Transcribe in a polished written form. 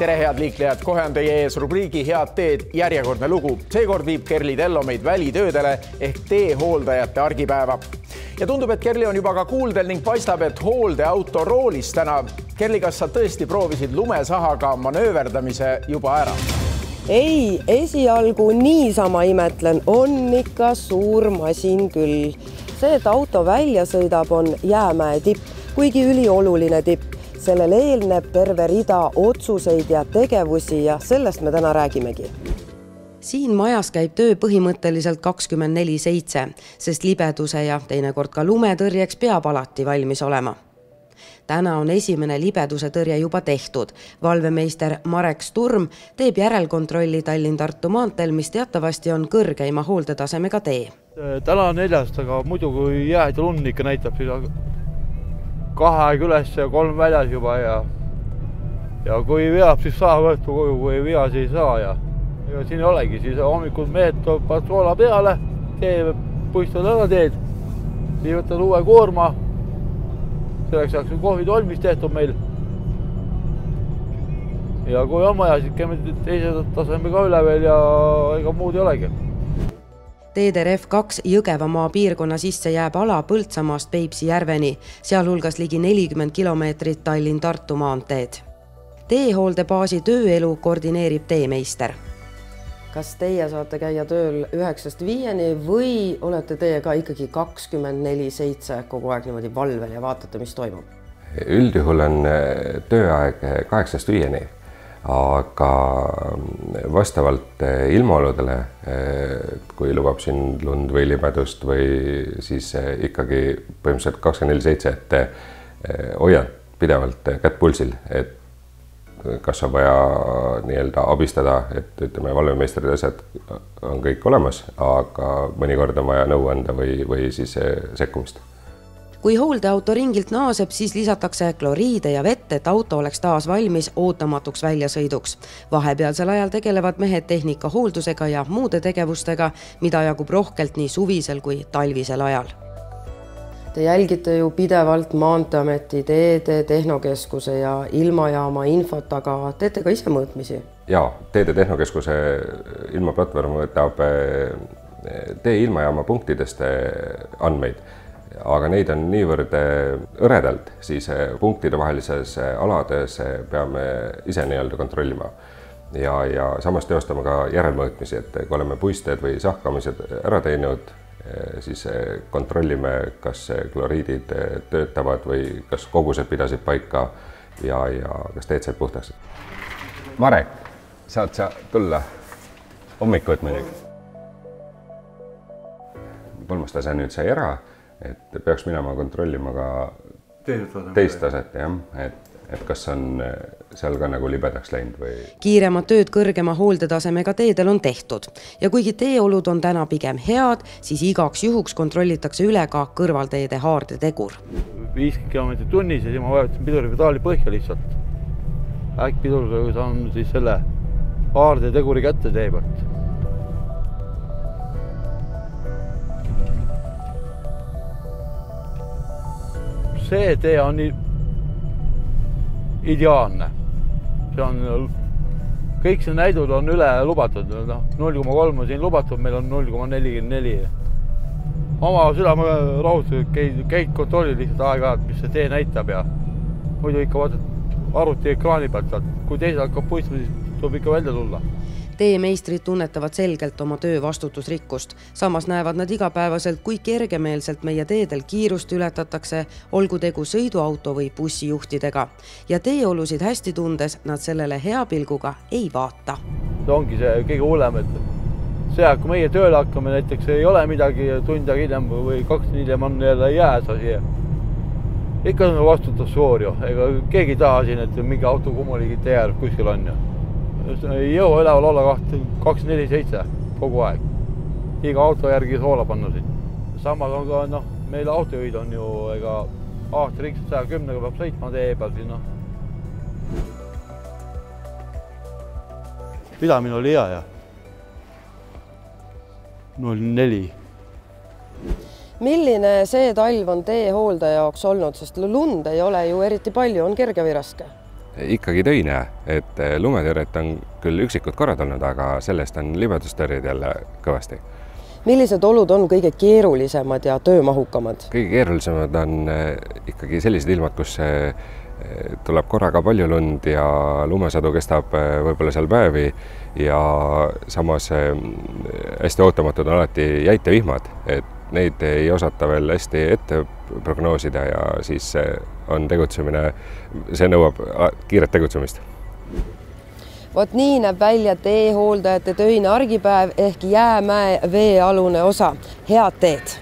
Tere head liiklejad, kohe on teie ees rubriigi Head teed järjekordne lugu. Seekord viib Kerli Tello meid välitöödele ehk teehooldajate argipäeva. Ja tundub, et Kerli on juba ka kuuldel ning paistab, et hooldeauto roolis täna. Kerli, kas sa tõesti proovisid lumesahaga manööverdamise juba ära? Ei, esialgu niisama imetlen, on ikka suur masin küll. See, et auto välja sõidab, on jäämäe tipp, kuigi ülioluline tipp. Sellel eelneb terve rida otsuseid ja tegevusi ja sellest me täna räägimegi. Siin majas käib töö põhimõtteliselt 24/7, sest libeduse ja teinekord ka lumetõrjeks peab alati valmis olema. Täna on esimene libeduse tõrje juba tehtud. Valvemeister Marek Sturm teeb järelkontrolli Tallinn-Tartu maanteel, mis teatavasti on kõrgeima hooldetasemega tee. Täna on 4, aga muidu kui jääd ja lund ikka näitab, siis 2 üles ja 3 väljas juba ja kui veab, siis saa võetu koju, kui ei vea, siis ei saa ja siin ei olegi, siis hommikul mehed toob patroola peale, puistavad ära teed, siis võtad uue koorma, selleks ajaks on kohvid valmis tehtud meil ja kui on vaja, siis käime teise taseme ka üle veel ja ega muud ei olegi. Teeder F2 Jõgevamaa piirkonna sisse jääb ala Põltsamaast Peipsi järveni, sealhulgas ligi 40 kilomeetrit Tallinn-Tartu maanteed. Teehooldebaasi tööelu koordineerib teemeister. Kas teie saate käia tööl 9-5 või olete teie ka ikkagi 24/7 kogu aeg niimoodi valvel ja vaatate, mis toimub? Üldjuhul on tööaeg 8-5, aga vastavalt ilmaoludele, kui lubab siin lund või libedust või siis ikkagi põhimõtteliselt 24/7, et hoian pidevalt kätt pulsil, et kas on vaja nii-öelda abistada, et ütleme, valvemeistrid asjad on kõik olemas, aga mõnikord on vaja nõu anda või siis sekkumist. Kui hooldeauto ringilt naaseb, siis lisatakse kloriide ja vett, et auto oleks taas valmis ootamatuks väljasõiduks. Vahepealsel ajal tegelevad mehed tehnika hooldusega ja muude tegevustega, mida jagub rohkelt nii suvisel kui talvisel ajal. Te jälgite ju pidevalt Maanteeameti, Teede Tehnokeskuse ja ilmajaama infot, aga teete ka ise mõõtmisi? Jaa, Teede Tehnokeskuse ilmaplatvorm võtab tee ilmajaama punktidest andmeid, aga neid on niivõrd õredalt, siis punktide vahelises alades peame ise nii-öelda kontrollima. Ja samas teostame ka järelmõõtmisi, et kui oleme puisteed või sahkamised ära teinud, siis kontrollime, kas kloriidid töötavad või kas kogused pidasid paika ja kas teed said puhtaks. Marek, saad sa tulla hommikut muidugi? 3. tase nüüd sai ära, et peaks minema kontrollima ka teist taset, jah, et kas on seal ka nagu libedaks läinud või... Kiiremad tööd kõrgema hooldetasemega teedel on tehtud ja kuigi teeolud on täna pigem head, siis igaks juhuks kontrollitakse üle ka kõrvalteede haardetegur. 50 km tunnis ja siis ma vajutasin piduripedaali põhja lihtsalt. Äkki pidurusega saan siis selle haardeteguri kätte tee pealt. See tee on ideaalne. See on, kõik see näidud on üle lubatud. 0,3 on siin lubatud, meil on 0,44. Oma südame rahutusega käid kontrolli lihtsalt aeg-ajalt, mis see tee näitab ja muidu ikka vaatad arvuti ekraani pealt. Kui teised hakkab puistma, siis tuleb ikka välja tulla. Teemeistrid tunnetavad selgelt oma töö vastutusrikkust. Samas näevad nad igapäevaselt, kui kergemeelselt meie teedel kiirust ületatakse, olgu tegu sõiduauto või bussijuhtidega. Ja teeolusid hästi tundes nad sellele hea pilguga ei vaata. See ongi see kõige hullem, et see, kui meie tööle hakkame, näiteks ei ole midagi tund hiljem või 2 hiljem on jälle jääs asi. Ikka on vastutus suur ju. Ega keegi ei taha siin, et mingi auto kummuligi tee äärb kuskil on ju. Ei jõua üleval olla 24/7 kogu aeg. Iga auto järgi soola panna siin. Samas on ka, meil autojuhid on ju ega aastaringselt 110-ga peab sõitma tee peal siin. Pidamine oli hea ja 0,4. Milline see talv on teehooldaja jaoks olnud, sest lund ei ole ju eriti palju, on kerge või raske? ikkagi töine, et lumetõrjet on küll üksikud korrad olnud, aga sellest on libedustõrjed jälle kõvasti. Millised olud on kõige keerulisemad ja töömahukamad? Kõige keerulisemad on ikkagi sellised ilmad, kus tuleb korraga palju lund ja lumesadu kestab võib-olla seal päevi ja samas hästi ootamatud on alati jäitevihmad, et neid ei osata veel hästi ette prognoosida ja siis on tegutsemine, see nõuab kiiret tegutsemist. Vot nii näeb välja teehooldajate töine argipäev ehk Jäämäe veealune osa. Head teed!